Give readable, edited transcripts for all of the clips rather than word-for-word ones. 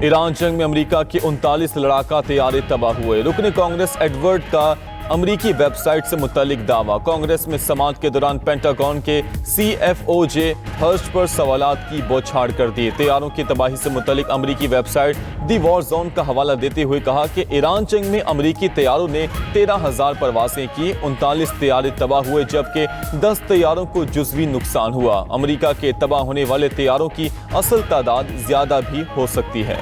ایران جنگ میں امریکہ کے 39 لڑاکا طیارے تباہ ہوئے۔ رکن کانگریس ایڈورڈ کا امریکی ویب سائٹ سے متعلق دعویٰ۔ کانگریس میں سماعت کے دوران پینٹاگون کے CFOJ ہرش پر سوالات کی بوچھاڑ کر دی۔ طیاروں کی تباہی سے متعلق امریکی ویب سائٹ دی وار زون کا حوالہ دیتے ہوئے کہا کہ ایران جنگ میں امریکی طیاروں نے 13,000 پروازیں کی، 39 طیارے تباہ ہوئے جبکہ 10 طیاروں کو جزوی نقصان ہوا۔ امریکہ کے تباہ ہونے والے طیاروں کی اصل تعداد زیادہ بھی ہو سکتی ہے۔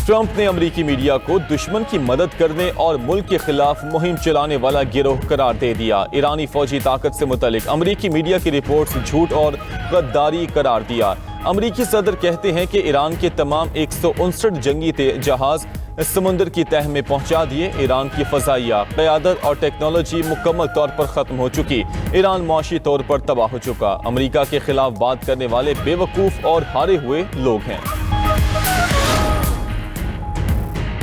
ٹرمپ نے امریکی میڈیا کو دشمن کی مدد کرنے اور ملک کے خلاف مہم چلانے والا گروہ قرار دے دیا۔ ایرانی فوجی طاقت سے متعلق امریکی میڈیا کی رپورٹس جھوٹ اور غداری قرار دیا۔ امریکی صدر کہتے ہیں کہ ایران کے تمام 159 جنگی جہاز سمندر کی تہہ میں پہنچا دیے۔ ایران کی فضائیہ قیادت اور ٹیکنالوجی مکمل طور پر ختم ہو چکی۔ ایران معاشی طور پر تباہ ہو چکا۔ امریکہ کے خلاف بات کرنے والے بے وقوف اور ہارے ہوئے لوگ ہیں۔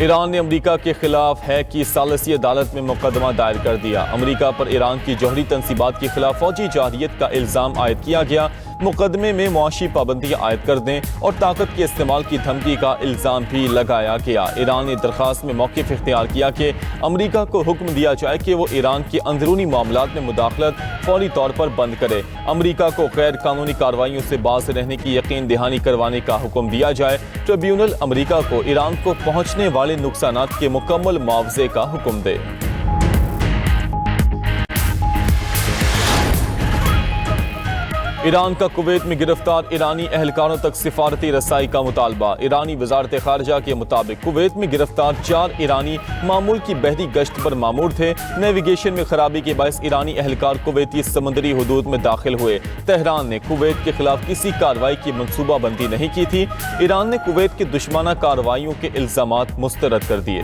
ایران نے امریکہ کے خلاف ہے کی ثالثی عدالت میں مقدمہ دائر کر دیا۔ امریکہ پر ایران کی جوہری تنصیبات کے خلاف فوجی جارحیت کا الزام عائد کیا گیا۔ مقدمے میں معاشی پابندیاں عائد کر دیں اور طاقت کے استعمال کی دھمکی کا الزام بھی لگایا گیا۔ ایران نے درخواست میں موقف اختیار کیا کہ امریکہ کو حکم دیا جائے کہ وہ ایران کے اندرونی معاملات میں مداخلت فوری طور پر بند کرے۔ امریکہ کو غیر قانونی کارروائیوں سے باز رہنے کی یقین دہانی کروانے کا حکم دیا جائے۔ ٹریبیونل امریکہ کو ایران کو پہنچنے والے نقصانات کے مکمل معاوضے کا حکم دے۔ ایران کا کویت میں گرفتار ایرانی اہلکاروں تک سفارتی رسائی کا مطالبہ۔ ایرانی وزارت خارجہ کے مطابق کویت میں گرفتار 4 ایرانی معمول کی بحری گشت پر مامور تھے۔ نیویگیشن میں خرابی کے باعث ایرانی اہلکار کویتی سمندری حدود میں داخل ہوئے۔ تہران نے کویت کے خلاف کسی کارروائی کی منصوبہ بندی نہیں کی تھی۔ ایران نے کویت کے دشمنانہ کارروائیوں کے الزامات مسترد کر دیے۔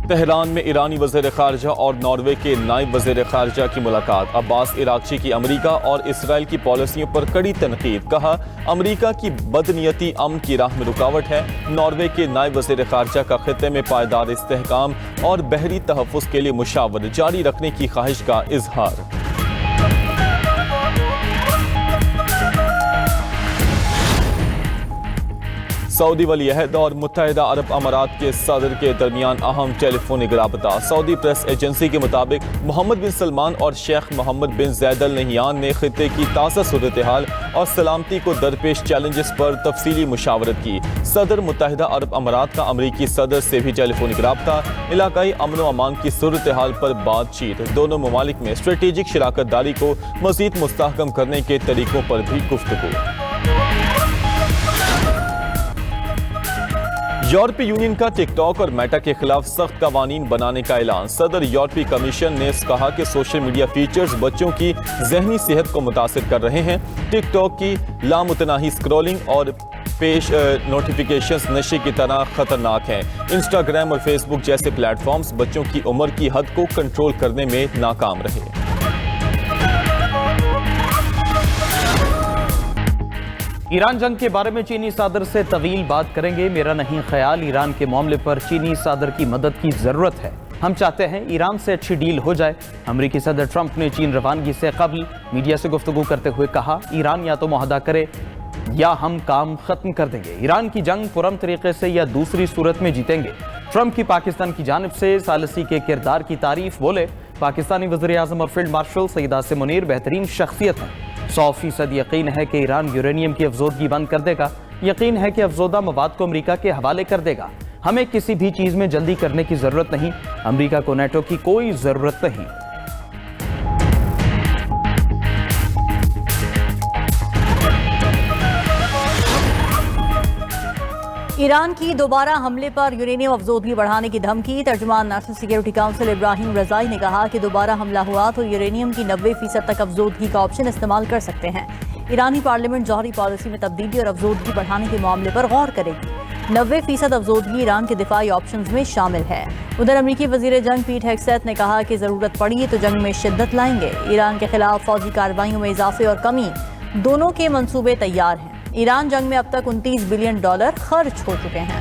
تہران میں ایرانی وزیر خارجہ اور ناروے کے نائب وزیر خارجہ کی ملاقات۔ عباس عراقچی کی امریکہ اور اسرائیل کی پالیسیوں پر کڑی تنقید۔ کہا امریکہ کی بدنیتی امن کی راہ میں رکاوٹ ہے۔ ناروے کے نائب وزیر خارجہ کا خطے میں پائیدار استحکام اور بحری تحفظ کے لیے مشاورت جاری رکھنے کی خواہش کا اظہار۔ سعودی ولی عہد اور متحدہ عرب امارات کے صدر کے درمیان اہم ٹیلی فونک رابطہ۔ سعودی پریس ایجنسی کے مطابق محمد بن سلمان اور شیخ محمد بن زید ال نہیان نے خطے کی تازہ صورتحال اور سلامتی کو درپیش چیلنجز پر تفصیلی مشاورت کی۔ صدر متحدہ عرب امارات کا امریکی صدر سے بھی ٹیلی فونک رابطہ۔ علاقائی امن و امان کی صورتحال پر بات چیت۔ دونوں ممالک میں اسٹریٹجک شراکت داری کو مزید مستحکم کرنے کے طریقوں پر بھی گفتگو۔ یورپی یونین کا ٹک ٹاک اور میٹا کے خلاف سخت قوانین بنانے کا اعلان۔ صدر یورپی کمیشن نے کہا کہ سوشل میڈیا فیچرز بچوں کی ذہنی صحت کو متاثر کر رہے ہیں۔ ٹک ٹاک کی لامتناہی سکرولنگ اور پیش نوٹیفیکیشنز نشے کی طرح خطرناک ہیں۔ انسٹاگرام اور فیس بک جیسے پلیٹ فارمز بچوں کی عمر کی حد کو کنٹرول کرنے میں ناکام رہے۔ ایران جنگ کے بارے میں چینی صدر سے طویل بات کریں گے۔ میرا نہیں خیال ایران کے معاملے پر چینی صدر کی مدد کی ضرورت ہے۔ ہم چاہتے ہیں ایران سے اچھی ڈیل ہو جائے۔ امریکی صدر ٹرمپ نے چین روانگی سے قبل میڈیا سے گفتگو کرتے ہوئے کہا ایران یا تو معاہدہ کرے یا ہم کام ختم کر دیں گے۔ ایران کی جنگ پرامن طریقے سے یا دوسری صورت میں جیتیں گے۔ ٹرمپ کی پاکستان کی جانب سے ثالثی کے کردار کی تعریف۔ بولے پاکستانی وزیر اعظم اور فیلڈ مارشل سید عاصم منیر بہترین شخصیت ہیں۔ 100% یقین ہے کہ ایران یورینیم کی افزودگی بند کر دے گا۔ یقین ہے کہ افزودہ مواد کو امریکہ کے حوالے کر دے گا۔ ہمیں کسی بھی چیز میں جلدی کرنے کی ضرورت نہیں۔ امریکہ کو نیٹو کی کوئی ضرورت نہیں۔ ایران کی دوبارہ حملے پر یورینیم افزودگی بڑھانے کی دھمکی۔ ترجمان نیشنل سیکیورٹی کونسل ابراہیم رضائی نے کہا کہ دوبارہ حملہ ہوا تو یورینیم کی 90% تک افزودگی کا آپشن استعمال کر سکتے ہیں۔ ایرانی پارلیمنٹ جوہری پالیسی میں تبدیلی اور افزودگی بڑھانے کے معاملے پر غور کرے گی۔ 90% افزودگی ایران کے دفاعی آپشنز میں شامل ہے۔ ادھر امریکی وزیر جنگ پیٹ ہیگسیت نے کہا کہ ضرورت پڑی تو جنگ میں شدت لائیں گے۔ ایران کے خلاف فوجی کارروائیوں میں اضافے اور کمی دونوں کے منصوبے تیار ہیں۔ ایران جنگ میں اب تک $29 بلین خرچ ہو چکے ہیں۔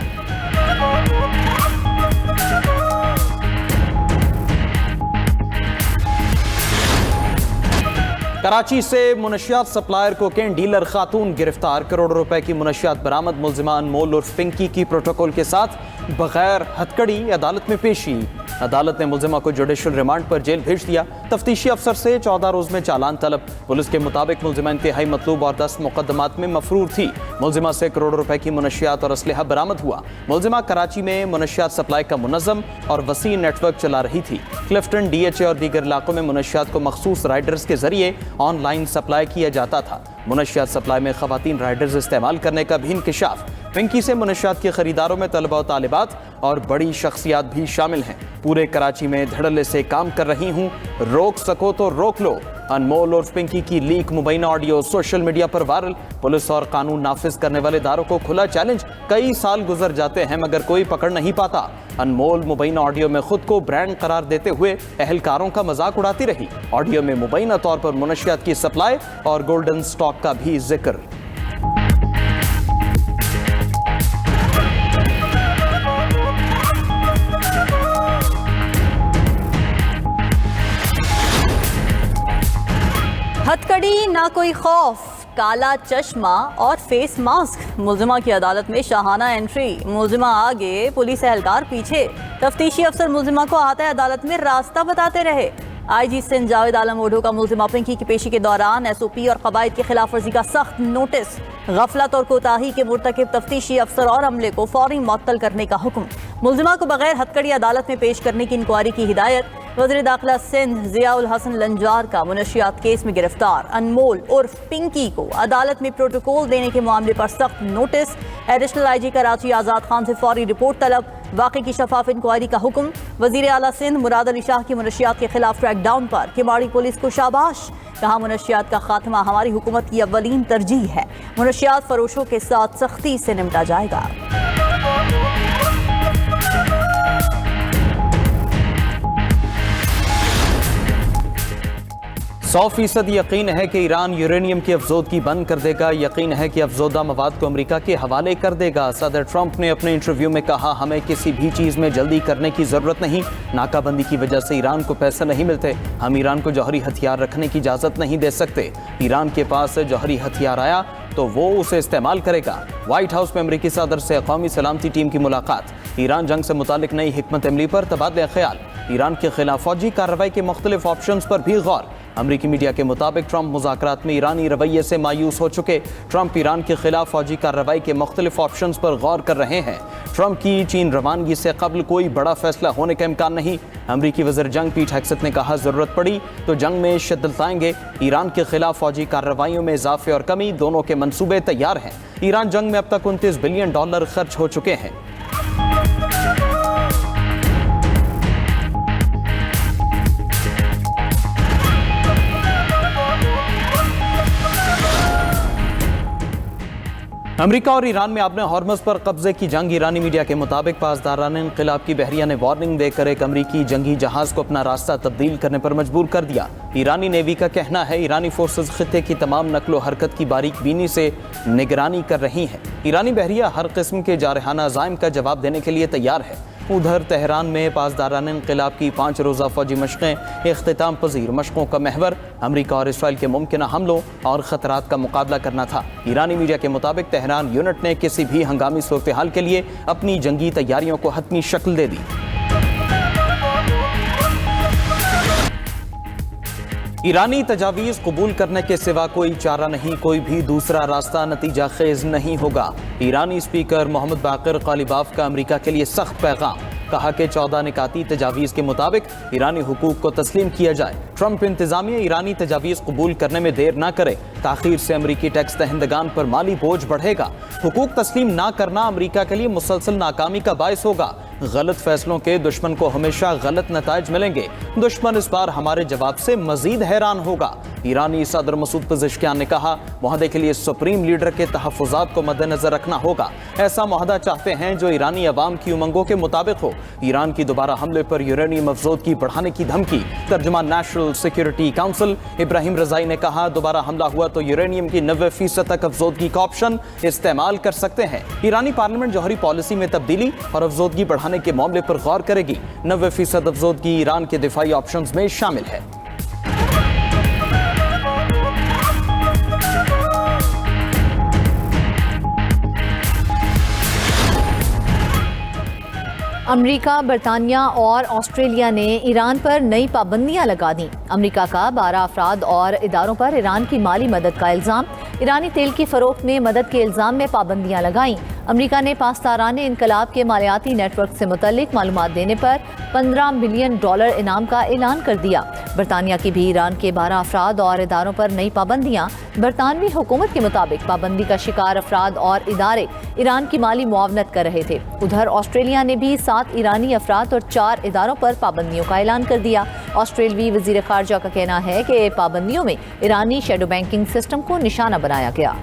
कराची से मुनशियात सप्लायर कोकेन डीलर खातून गिरफ्तार, करोड़ों रुपए की मुनशियात बरामद, मुलजिमा अनमोल उर्फ पिंकी की प्रोटोकॉल के साथ बगैर हथकड़ी अदालत में पेशी। अदालत ने मुलजिमा को जुडिशल रिमांड पर जेल भेज दिया। तफ्तीशी अफसर से 14 रोज में चालान तलब। पुलिस के मुताबिक मुलजिमा इंतहाई मतलूब और 10 मुकदमात में मफरूर थी। मुलजिमा से करोड़ों रुपए की मुनशियात और असलहा बरामद हुआ। मुलजिमा कराची में मुनशियात सप्लाई का मुनज़्ज़म और वसी नेटवर्क चला रही थी। क्लिफ्टन, डीएचए और दीगर इलाकों में मुनशियात को मखसूस राइडर्स के जरिए ऑनलाइन सप्लाई किया जाता था। मुनशियात सप्लाई में खवातीन राइडर्स इस्तेमाल करने का भी इंकिशाफ। पिंकी से मुनशियात के खरीदारों में तलबा और तालिबात और बड़ी शख्सियात भी शामिल हैं। पूरे कराची में धड़ल्ले से काम कर रही हूँ, रोक सको तो रोक लो। अनमोल और पिंकी की लीक मुबैना ऑडियो सोशल मीडिया पर वायरल। पुलिस और कानून नाफिज करने वाले इदारों को खुला चैलेंज। कई साल गुजर जाते हैं मगर कोई पकड़ नहीं पाता। अनमोल मुबैना ऑडियो में खुद को ब्रांड करार देते हुए अहलकारों का मजाक उड़ाती रही। ऑडियो में मुबैना तौर पर मुनशियात की सप्लाई और गोल्डन स्टॉक का भी जिक्र। हथकड़ी ना कोई खौफ, काला चश्मा और फेस मास्क, मुलजिमा की अदालत में शाहाना एंट्री। मुलजिमा आगे, पुलिस एहलकार पीछे। तफ्तीशी अफसर मुलजिमा को आता है अदालत में रास्ता बताते रहे। आईजी सिंध जावेद आलम ओढो का मुलजिमा पिंकी की पेशी के दौरान एसओपी और कवायद की खिलाफ वर्जी का सख्त नोटिस। गफलत और कोताही के मुर्तकिब तफ्तीशी अफसर और अमले को फौरी मुअत्तल करने का हुक्म। मुलजिमा को बगैर हथकड़ी अदालत में पेश करने की इंक्वायरी की हिदायत। वज़ीर दाखिला सिंध ज़ियाउल हसन लंजार का मुनशियात केस में गिरफ्तार अनमोल उर्फ पिंकी को अदालत में प्रोटोकॉल देने के मामले पर सख्त नोटिस। एडिशनल आईजी कराची आज़ाद खान से फौरी रिपोर्ट तलब। वाक़े की शफाफ इंक्वायरी का हुक्म। वज़ीर आला सिंध मुराद अली शाह की मुनशियात के खिलाफ क्रैकडाउन पर किमाड़ी पुलिस को शाबाश। कहा मुनशियात का खात्मा हमारी हुकूमत की अव्वलीन तरजीह है। मुनशियात फरोशों के साथ सख्ती से निपटा जाएगा। 100% यकीन है कि ईरान यूरेनियम की अफजोदगी बंद कर देगा। यकीन है कि अफजोदा मवाद को अमेरिका के हवाले कर देगा। सदर ट्रंप ने अपने इंटरव्यू में कहा, हमें किसी भी चीज़ में जल्दी करने की ज़रूरत नहीं। नाकाबंदी की वजह से ईरान को पैसे नहीं मिलते। हम ईरान को जौहरी हथियार रखने की इजाज़त नहीं दे सकते। ईरान के पास जौहरी हथियार आया तो वो उसे इस्तेमाल करेगा। व्हाइट हाउस में अमेरिकी सदर से कौमी सलामती टीम की मुलाकात। ईरान जंग से मुतालिक नई हिकमत अमली पर तबादला ख्याल। ईरान के खिलाफ फौजी कार्रवाई के मुख्तलिफ ऑप्शंस पर भी गौर। अमरीकी मीडिया के मुताबिक ट्रंप मुज़ाकरात में ईरानी रवैये से मायूस हो चुके। ट्रंप ईरान के खिलाफ फौजी कार्रवाई के मुख्तलिफ ऑप्शंस पर गौर कर रहे हैं। ट्रंप की चीन रवानगी से कबल कोई बड़ा फैसला होने का इम्कान नहीं। अमरीकी वज़ीर जंग पीट हेग्सेथ ने कहा, ज़रूरत पड़ी तो जंग में शिद्दत लाएंगे। ईरान के खिलाफ फौजी कार्रवाइयों में इजाफे और कमी दोनों के मंसूबे तैयार हैं। ईरान जंग में अब तक $29 बिलियन खर्च हो चुके हैं। अमेरिका और ईरान में आपने हॉर्मज़ पर कब्जे की जंग। ईरानी मीडिया के मुताबिक पासदाराने इनक़िलाब की बहरिया ने वार्निंग देकर एक अमरीकी जंगी जहाज़ को अपना रास्ता तब्दील करने पर मजबूर कर दिया। ईरानी नेवी का कहना है ईरानी फोर्सेस खित्ते की तमाम नकलो हरकत की बारीक बीनी से निगरानी कर रही हैं। ईरानी बहरिया हर किस्म के जारहाना अज़ाइम का जवाब देने के लिए तैयार है। उधर तेहरान में पासदाराने इनक़िलाब की 5 रोज़ा फौजी मशक़ें इख्तिताम पज़ीर मशक़ों का महवर अमरीका और इसराइल के मुमकिन हमलों और ख़तरात का मुकाबला करना था। ईरानी मीडिया के मुताबिक तेहरान यूनिट ने किसी भी हंगामी सूरत हाल के लिए अपनी जंगी तैयारियों को हतमी शक्ल दे दी। ईरानी तजावीज़ कबूल करने के सिवा कोई चारा नहीं, कोई भी दूसरा रास्ता नतीजा खेज नहीं होगा। ईरानी स्पीकर मोहम्मद बाक़िर क़ालिबाफ का अमेरिका के लिए सख्त पैगाम। कहा कि 14 निकाती तजावीज़ के मुताबिक ईरानी हुकूक को तस्लीम किया जाए। ट्रंप इंतज़ामिया ईरानी तजावीज़ कबूल करने में देर ना करे। ताख़ीर से अमरीकी टैक्स दहिंदगान पर माली बोझ बढ़ेगा। हुकूक तस्लीम ना करना अमरीका के लिए मुसलसल नाकामी का बायस होगा। गलत फैसलों के दुश्मन को हमेशा गलत नताइज मिलेंगे। दुश्मन इस बार हमारे जवाब से मजीद हैरान होगा। ईरानी सदर मसूद पेज़ेश्कियान ने कहा, मुआहदे के लिए सुप्रीम लीडर के तहफ़्फ़ुज़ात को मद्देनज़र रखना होगा। ऐसा मुआहदा चाहते हैं जो ईरानी अवाम की उमंगों के मुताबिक हो। ईरान की दोबारा हमले पर यूरेनियम अफजोदगी बढ़ाने की धमकी। तर्जुमान नेशनल सिक्योरिटी काउंसिल इब्राहिम रज़ाई ने कहा, दोबारा हमला हुआ तो यूरेनियम की 90% तक अफजोदगी का ऑप्शन इस्तेमाल कर सकते हैं। ईरानी पार्लियामेंट जौहरी पॉलिसी में तब्दीली और अफजोदगी बढ़ाने के मामले पर गौर करेगी। 90% अफजोदगी ईरान के दिफाई ऑप्शंस में शामिल है। امریکہ، برطانیہ اور آسٹریلیا نے ایران پر نئی پابندیاں لگا دیں۔ امریکہ کا 12 افراد اور اداروں پر ایران کی مالی مدد کا الزام۔ ایرانی تیل کی فروخت میں مدد کے الزام میں پابندیاں لگائیں۔ امریکہ نے پاسداران انقلاب کے مالیاتی نیٹ ورک سے متعلق معلومات دینے پر $15 ملین انعام کا اعلان کر دیا۔ برطانیہ کی بھی ایران کے 12 افراد اور اداروں پر نئی پابندیاں۔ برطانوی حکومت کے مطابق پابندی کا شکار افراد اور ادارے ایران کی مالی معاونت کر رہے تھے۔ ادھر آسٹریلیا نے بھی 7 ایرانی افراد اور 4 اداروں پر پابندیوں کا اعلان کر دیا۔ آسٹریلوی وزیر خارجہ کا کہنا ہے کہ پابندیوں میں ایرانی شیڈو بینکنگ سسٹم کو نشانہ بنایا گیا۔